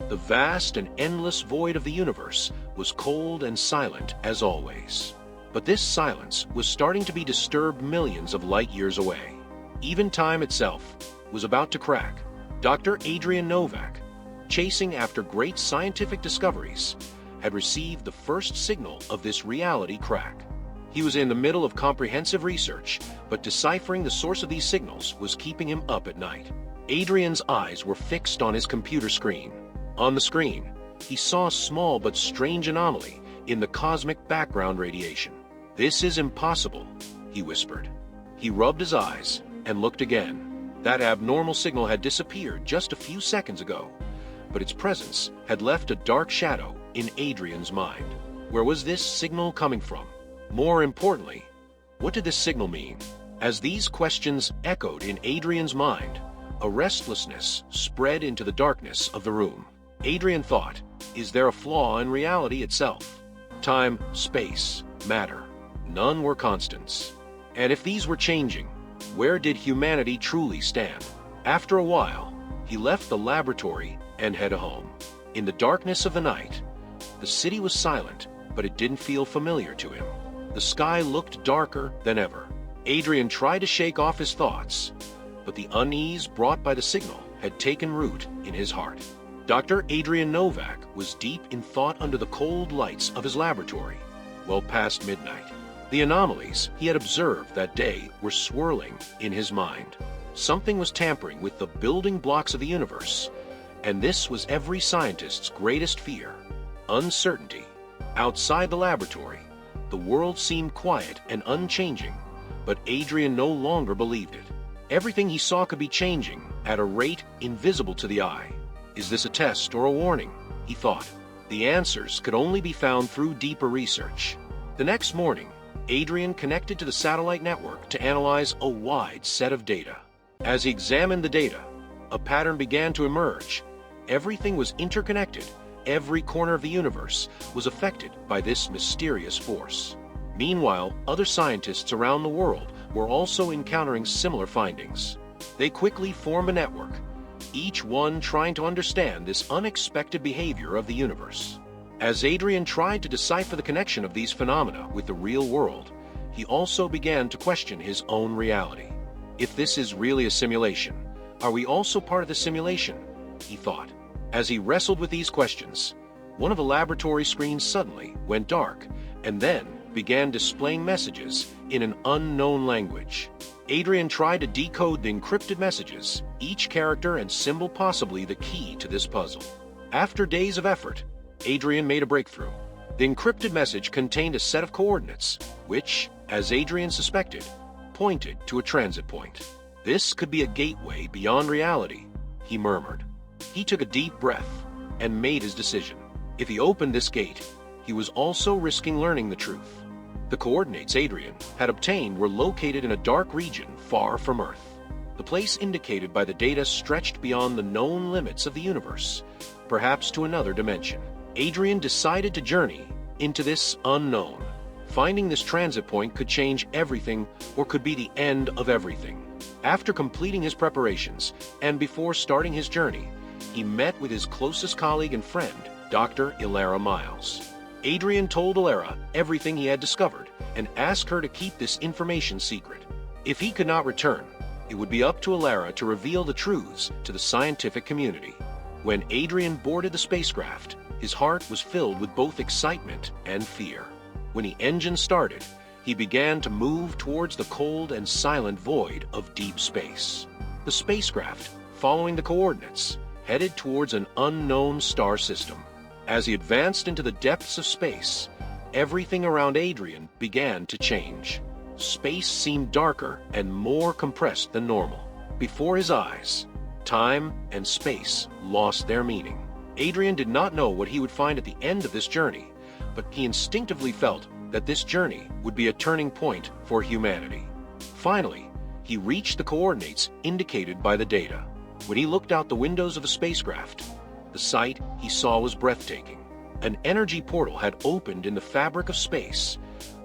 The vast and endless void of the universe was cold and silent as always. But this silence was starting to be disturbed millions of light years away. Even time itself was about to crack. Dr. Adrian Novak, chasing after great scientific discoveries, had received the first signal of this reality crack. He was in the middle of comprehensive research, but deciphering the source of these signals was keeping him up at night. Adrian's eyes were fixed on his computer screen. On the screen, he saw a small but strange anomaly in the cosmic background radiation. "This is impossible," he whispered. He rubbed his eyes and looked again. That abnormal signal had disappeared just a few seconds ago, but its presence had left a dark shadow in Adrian's mind. Where was this signal coming from? More importantly, what did this signal mean? As these questions echoed in Adrian's mind, a restlessness spread into the darkness of the room. Adrian thought, is there a flaw in reality itself? Time, space, matter, none were constants. And if these were changing, where did humanity truly stand? After a while, he left the laboratory and headed home. In the darkness of the night, the city was silent, but it didn't feel familiar to him. The sky looked darker than ever. Adrian tried to shake off his thoughts, but the unease brought by the signal had taken root in his heart. Dr. Adrian Novak was deep in thought under the cold lights of his laboratory, well past midnight. The anomalies he had observed that day were swirling in his mind. Something was tampering with the building blocks of the universe, and this was every scientist's greatest fear: uncertainty. Outside the laboratory, the world seemed quiet and unchanging, but Adrian no longer believed it. Everything he saw could be changing at a rate invisible to the eye. Is this a test or a warning? He thought. The answers could only be found through deeper research. The next morning, Adrian connected to the satellite network to analyze a wide set of data. As he examined the data, a pattern began to emerge. Everything was interconnected. Every corner of the universe was affected by this mysterious force. Meanwhile, other scientists around the world were also encountering similar findings. They quickly formed a network, each one trying to understand this unexpected behavior of the universe. As Adrian tried to decipher the connection of these phenomena with the real world, he also began to question his own reality. If this is really a simulation, are we also part of the simulation? He thought. As he wrestled with these questions, one of the laboratory screens suddenly went dark and then began displaying messages in an unknown language. Adrian tried to decode the encrypted messages, each character and symbol possibly the key to this puzzle. After days of effort, Adrian made a breakthrough. The encrypted message contained a set of coordinates, which, as Adrian suspected, pointed to a transit point. This could be a gateway beyond reality, he murmured. He took a deep breath and made his decision. If he opened this gate, he was also risking learning the truth. The coordinates Adrian had obtained were located in a dark region far from Earth. The place indicated by the data stretched beyond the known limits of the universe, perhaps to another dimension. Adrian decided to journey into this unknown. Finding this transit point could change everything or could be the end of everything. After completing his preparations and before starting his journey, he met with his closest colleague and friend, Dr. Ilara Miles. Adrian told Ilara everything he had discovered and asked her to keep this information secret. If he could not return, it would be up to Ilara to reveal the truths to the scientific community. When Adrian boarded the spacecraft, his heart was filled with both excitement and fear. When the engine started, he began to move towards the cold and silent void of deep space. The spacecraft, following the coordinates, headed towards an unknown star system. As he advanced into the depths of space, everything around Adrian began to change. Space seemed darker and more compressed than normal. Before his eyes, time and space lost their meaning. Adrian did not know what he would find at the end of this journey, but he instinctively felt that this journey would be a turning point for humanity. Finally, he reached the coordinates indicated by the data. When he looked out the windows of the spacecraft, the sight he saw was breathtaking. An energy portal had opened in the fabric of space,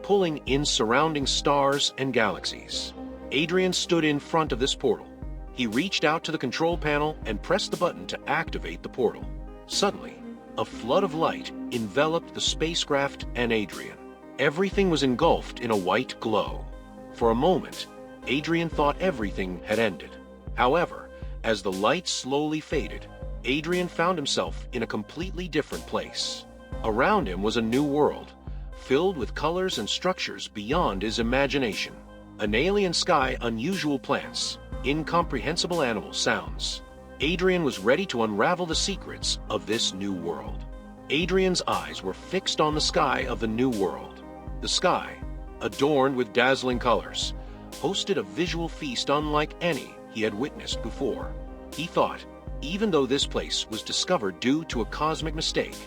pulling in surrounding stars and galaxies. Adrian stood in front of this portal. He reached out to the control panel and pressed the button to activate the portal. Suddenly, a flood of light enveloped the spacecraft and Adrian. Everything was engulfed in a white glow. For a moment, Adrian thought everything had ended. However, as the light slowly faded, Adrian found himself in a completely different place. Around him was a new world, filled with colors and structures beyond his imagination. An alien sky, unusual plants, incomprehensible animal sounds. Adrian was ready to unravel the secrets of this new world. Adrian's eyes were fixed on the sky of the new world. The sky, adorned with dazzling colors, hosted a visual feast unlike any he had witnessed before. He thought, even though this place was discovered due to a cosmic mistake,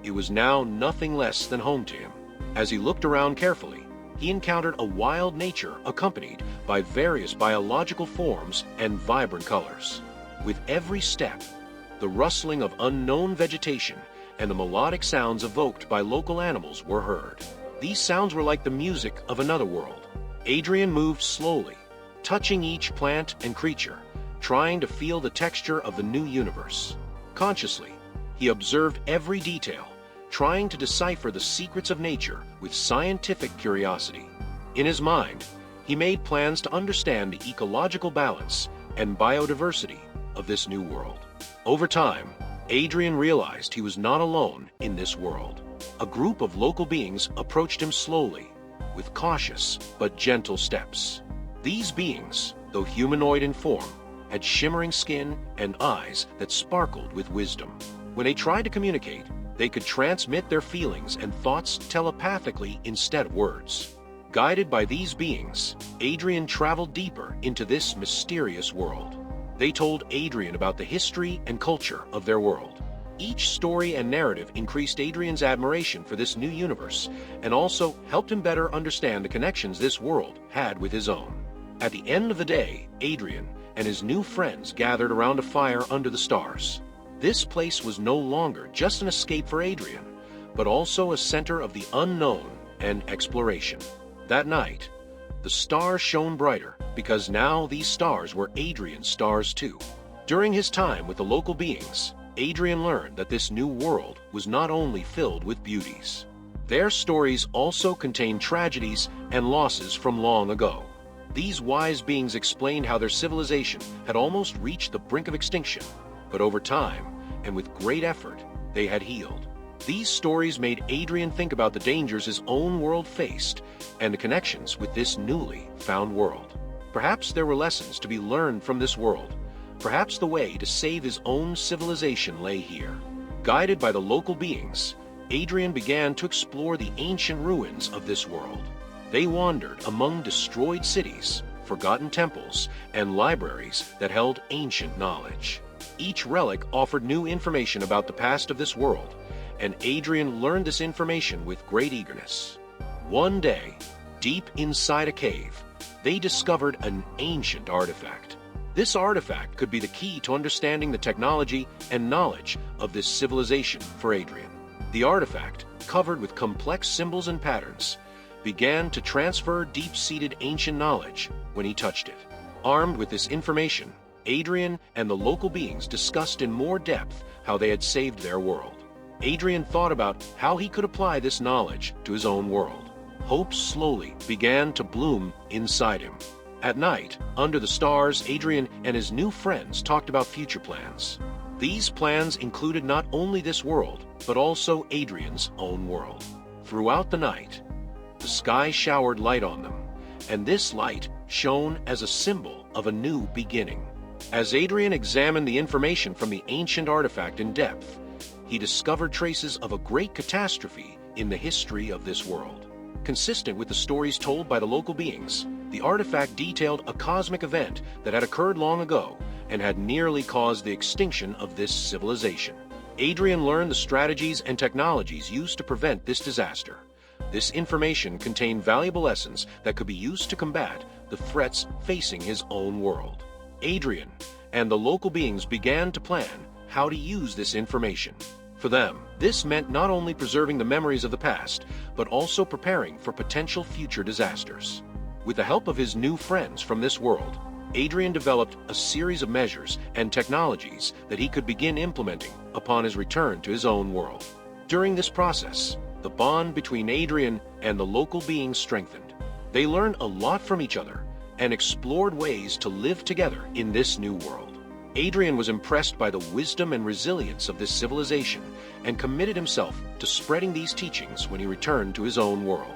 it was now nothing less than home to him. As he looked around carefully, he encountered a wild nature accompanied by various biological forms and vibrant colors. With every step, the rustling of unknown vegetation and the melodic sounds evoked by local animals were heard. These sounds were like the music of another world. Adrian moved slowly, touching each plant and creature, trying to feel the texture of the new universe. Consciously, he observed every detail, trying to decipher the secrets of nature with scientific curiosity. In his mind, he made plans to understand the ecological balance and biodiversity of this new world. Over time, Adrian realized he was not alone in this world. A group of local beings approached him slowly, with cautious but gentle steps. These beings, though humanoid in form, had shimmering skin and eyes that sparkled with wisdom. When they tried to communicate, they could transmit their feelings and thoughts telepathically instead of words. Guided by these beings, Adrian traveled deeper into this mysterious world. They told Adrian about the history and culture of their world. Each story and narrative increased Adrian's admiration for this new universe and also helped him better understand the connections this world had with his own. At the end of the day, Adrian and his new friends gathered around a fire under the stars. This place was no longer just an escape for Adrian, but also a center of the unknown and exploration. That night, the stars shone brighter because now these stars were Adrian's stars too. During his time with the local beings, Adrian learned that this new world was not only filled with beauties. Their stories also contained tragedies and losses from long ago. These wise beings explained how their civilization had almost reached the brink of extinction, but over time, and with great effort, they had healed. These stories made Adrian think about the dangers his own world faced and the connections with this newly found world. Perhaps there were lessons to be learned from this world. Perhaps the way to save his own civilization lay here. Guided by the local beings, Adrian began to explore the ancient ruins of this world. They wandered among destroyed cities, forgotten temples, and libraries that held ancient knowledge. Each relic offered new information about the past of this world, and Adrian learned this information with great eagerness. One day, deep inside a cave, they discovered an ancient artifact. This artifact could be the key to understanding the technology and knowledge of this civilization for Adrian. The artifact, covered with complex symbols and patterns, began to transfer deep-seated ancient knowledge when he touched it. Armed with this information, Adrian and the local beings discussed in more depth how they had saved their world. Adrian thought about how he could apply this knowledge to his own world. Hope slowly began to bloom inside him. At night, under the stars, Adrian and his new friends talked about future plans. These plans included not only this world, but also Adrian's own world. Throughout the night, the sky showered light on them, and this light shone as a symbol of a new beginning. As Adrian examined the information from the ancient artifact in depth, he discovered traces of a great catastrophe in the history of this world. Consistent with the stories told by the local beings, the artifact detailed a cosmic event that had occurred long ago and had nearly caused the extinction of this civilization. Adrian learned the strategies and technologies used to prevent this disaster. This information contained valuable lessons that could be used to combat the threats facing his own world. Adrian and the local beings began to plan how to use this information. For them, this meant not only preserving the memories of the past, but also preparing for potential future disasters. With the help of his new friends from this world, Adrian developed a series of measures and technologies that he could begin implementing upon his return to his own world. During this process, the bond between Adrian and the local beings strengthened. They learned a lot from each other and explored ways to live together in this new world. Adrian was impressed by the wisdom and resilience of this civilization and committed himself to spreading these teachings when he returned to his own world.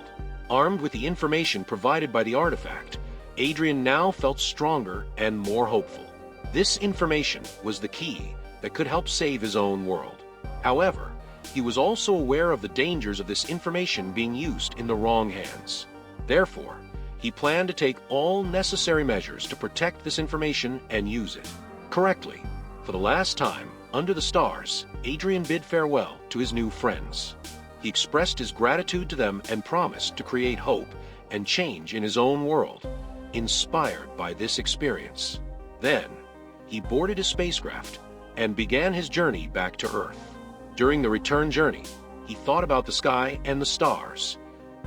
Armed with the information provided by the artifact, Adrian now felt stronger and more hopeful. This information was the key that could help save his own world. However, he was also aware of the dangers of this information being used in the wrong hands. Therefore, he planned to take all necessary measures to protect this information and use it correctly. For the last time, under the stars, Adrian bid farewell to his new friends. He expressed his gratitude to them and promised to create hope and change in his own world, inspired by this experience. Then, he boarded his spacecraft and began his journey back to Earth. During the return journey, he thought about the sky and the stars.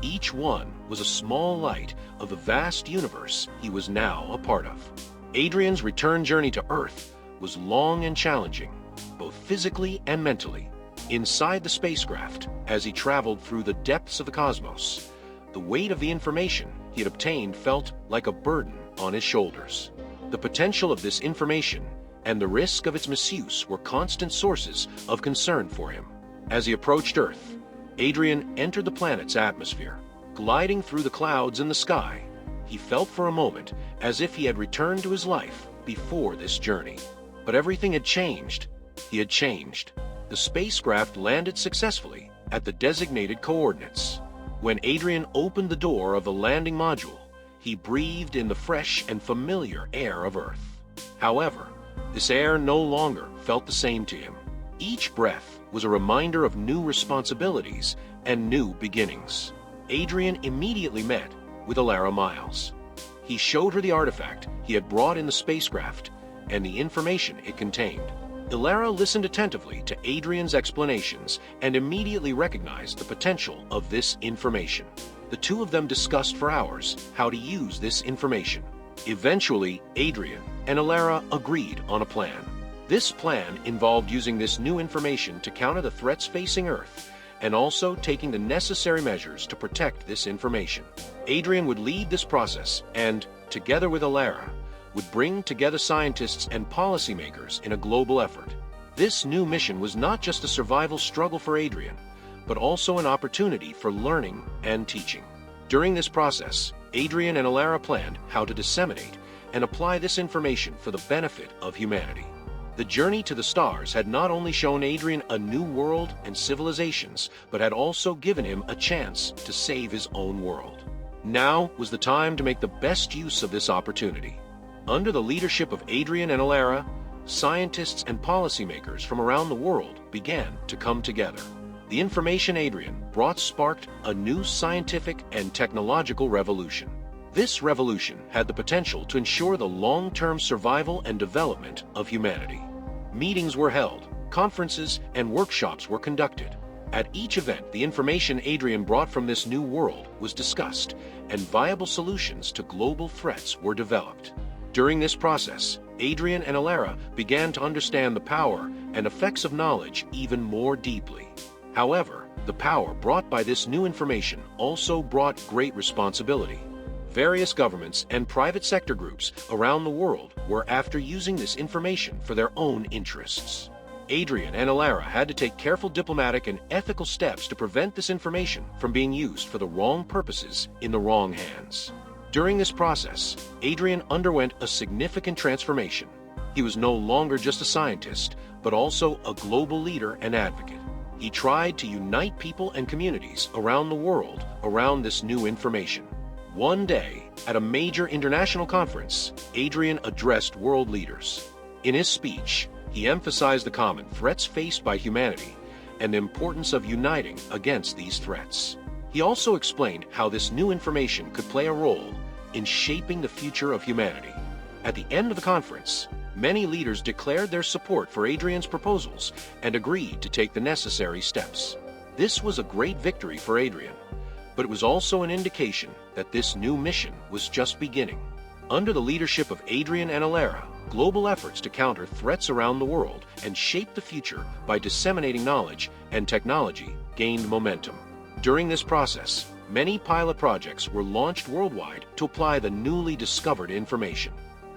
Each one was a small light of the vast universe he was now a part of. Adrian's return journey to Earth was long and challenging, both physically and mentally. Inside the spacecraft, as he traveled through the depths of the cosmos, the weight of the information he had obtained felt like a burden on his shoulders. The potential of this information and the risk of its misuse were constant sources of concern for him. As he approached Earth, Adrian entered the planet's atmosphere. Gliding through the clouds in the sky, he felt for a moment as if he had returned to his life before this journey. But everything had changed. He had changed. The spacecraft landed successfully at the designated coordinates. When Adrian opened the door of the landing module, he breathed in the fresh and familiar air of Earth. However, this air no longer felt the same to him. Each breath was a reminder of new responsibilities and new beginnings. Adrian immediately met with Alara Miles. He showed her the artifact he had brought in the spacecraft and the information it contained. Alara listened attentively to Adrian's explanations and immediately recognized the potential of this information. The two of them discussed for hours how to use this information. Eventually, Adrian and Alara agreed on a plan. This plan involved using this new information to counter the threats facing Earth and also taking the necessary measures to protect this information. Adrian would lead this process and, together with Alara, would bring together scientists and policymakers in a global effort. This new mission was not just a survival struggle for Adrian, but also an opportunity for learning and teaching. During this process, Adrian and Alara planned how to disseminate and apply this information for the benefit of humanity. The journey to the stars had not only shown Adrian a new world and civilizations, but had also given him a chance to save his own world. Now was the time to make the best use of this opportunity. Under the leadership of Adrian and Alara, scientists and policymakers from around the world began to come together. The information Adrian brought sparked a new scientific and technological revolution. This revolution had the potential to ensure the long-term survival and development of humanity. Meetings were held, conferences and workshops were conducted. At each event, the information Adrian brought from this new world was discussed, and viable solutions to global threats were developed. During this process, Adrian and Alara began to understand the power and effects of knowledge even more deeply. However, the power brought by this new information also brought great responsibility. Various governments and private sector groups around the world were after using this information for their own interests. Adrian and Alara had to take careful diplomatic and ethical steps to prevent this information from being used for the wrong purposes in the wrong hands. During this process, Adrian underwent a significant transformation. He was no longer just a scientist, but also a global leader and advocate. He tried to unite people and communities around the world around this new information. One day, at a major international conference, Adrian addressed world leaders. In his speech, he emphasized the common threats faced by humanity and the importance of uniting against these threats. He also explained how this new information could play a role in shaping the future of humanity. At the end of the conference, many leaders declared their support for Adrian's proposals and agreed to take the necessary steps. This was a great victory for Adrian, but it was also an indication that this new mission was just beginning. Under the leadership of Adrian and Alara, global efforts to counter threats around the world and shape the future by disseminating knowledge and technology gained momentum. During this process, many pilot projects were launched worldwide to apply the newly discovered information.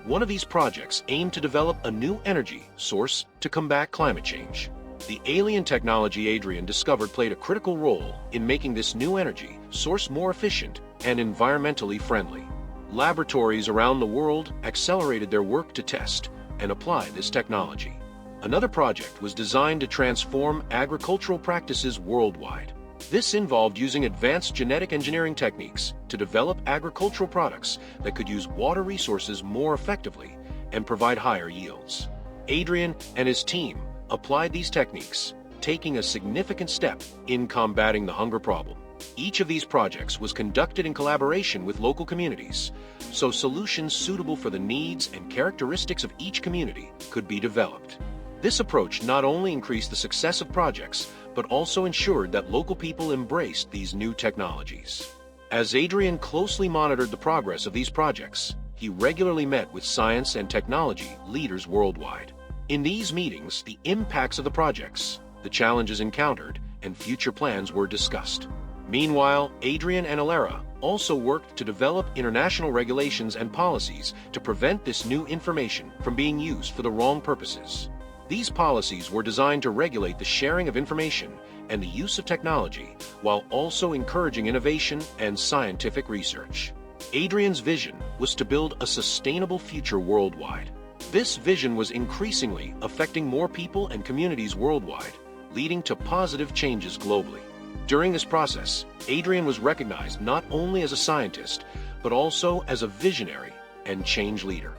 One of these projects aimed to develop a new energy source to combat climate change. The alien technology Adrian discovered played a critical role in making this new energy source more efficient and environmentally friendly. Laboratories around the world accelerated their work to test and apply this technology. Another project was designed to transform agricultural practices worldwide. This involved using advanced genetic engineering techniques to develop agricultural products that could use water resources more effectively and provide higher yields. Adrian and his team applied these techniques, taking a significant step in combating the hunger problem. Each of these projects was conducted in collaboration with local communities, so solutions suitable for the needs and characteristics of each community could be developed. This approach not only increased the success of projects, but also ensured that local people embraced these new technologies. As Adrian closely monitored the progress of these projects, he regularly met with science and technology leaders worldwide. In these meetings, the impacts of the projects, the challenges encountered, and future plans were discussed. Meanwhile, Adrian and Alara also worked to develop international regulations and policies to prevent this new information from being used for the wrong purposes. These policies were designed to regulate the sharing of information and the use of technology, while also encouraging innovation and scientific research. Adrian's vision was to build a sustainable future worldwide. This vision was increasingly affecting more people and communities worldwide, leading to positive changes globally. During this process, Adrian was recognized not only as a scientist, but also as a visionary and change leader.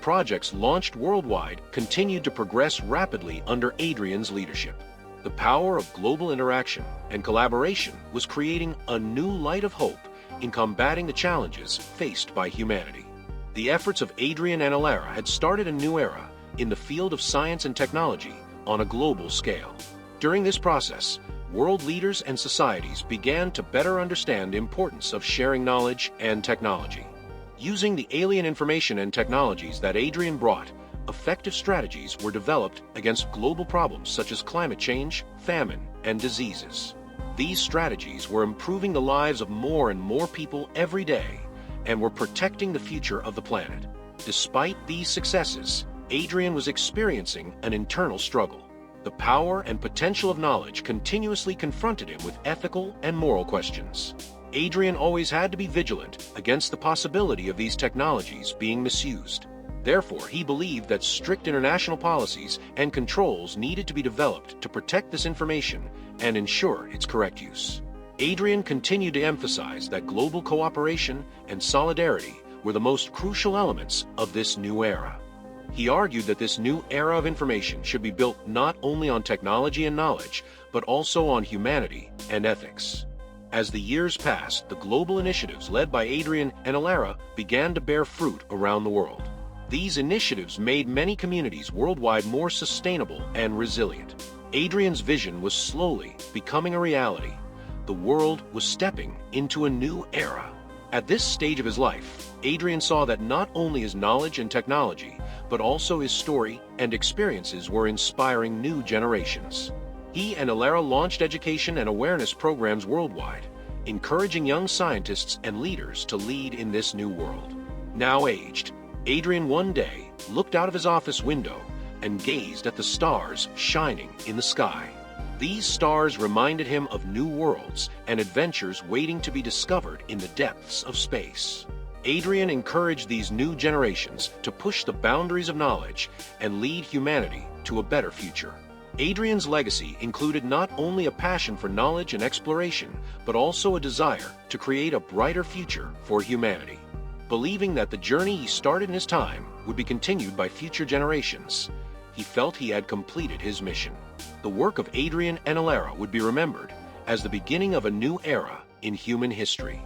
Projects launched worldwide continued to progress rapidly under Adrian's leadership. The power of global interaction and collaboration was creating a new light of hope in combating the challenges faced by humanity. The efforts of Adrian and Alara had started a new era in the field of science and technology on a global scale. During this process, world leaders and societies began to better understand the importance of sharing knowledge and technology. Using the alien information and technologies that Adrian brought, effective strategies were developed against global problems such as climate change, famine, and diseases. These strategies were improving the lives of more and more people every day and were protecting the future of the planet. Despite these successes, Adrian was experiencing an internal struggle. The power and potential of knowledge continuously confronted him with ethical and moral questions. Adrian always had to be vigilant against the possibility of these technologies being misused. Therefore, he believed that strict international policies and controls needed to be developed to protect this information and ensure its correct use. Adrian continued to emphasize that global cooperation and solidarity were the most crucial elements of this new era. He argued that this new era of information should be built not only on technology and knowledge, but also on humanity and ethics. As the years passed, the global initiatives led by Adrian and Alara began to bear fruit around the world. These initiatives made many communities worldwide more sustainable and resilient. Adrian's vision was slowly becoming a reality. The world was stepping into a new era. At this stage of his life, Adrian saw that not only his knowledge and technology, but also his story and experiences were inspiring new generations. He and Alara launched education and awareness programs worldwide, encouraging young scientists and leaders to lead in this new world. Now aged, Adrian one day looked out of his office window and gazed at the stars shining in the sky. These stars reminded him of new worlds and adventures waiting to be discovered in the depths of space. Adrian encouraged these new generations to push the boundaries of knowledge and lead humanity to a better future. Adrian's legacy included not only a passion for knowledge and exploration, but also a desire to create a brighter future for humanity. Believing that the journey he started in his time would be continued by future generations, he felt he had completed his mission. The work of Adrian and Alara would be remembered as the beginning of a new era in human history.